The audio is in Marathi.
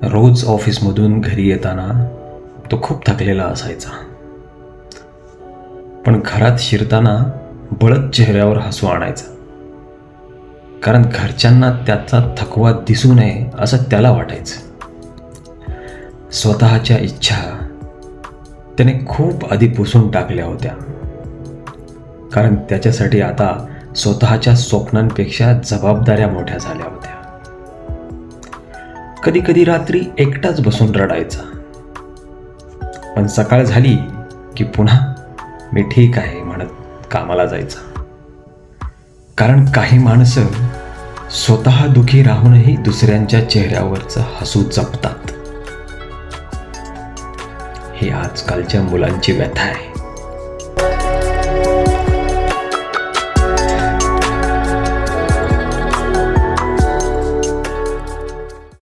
रोज ऑफिसमधून घरी येताना तो खूप थकलेला असायचा. पण घरात शिरताना बळत चेहऱ्यावर हसू आणायचा, कारण घरच्यांना त्याचा थकवा दिसू नये असं त्याला वाटायचं. स्वतःच्या इच्छा त्याने खूप आधी पुसून टाकल्या होत्या, कारण त्याच्यासाठी आता स्वतःच्या स्वप्नांपेक्षा जबाबदाऱ्या मोठ्या झाल्या होत्या. कधी कधी रात्री एकटाच बसून रडायचा, पण सकाळ झाली की पुन्हा मी ठीक आहे म्हणत कामाला जायचा. कारण काही माणसं स्वतः दुखी राहूनही दुसऱ्यांच्या चेहऱ्यावरचं हसू जपतात. ही आजकालच्या मुलांची व्यथा आहे.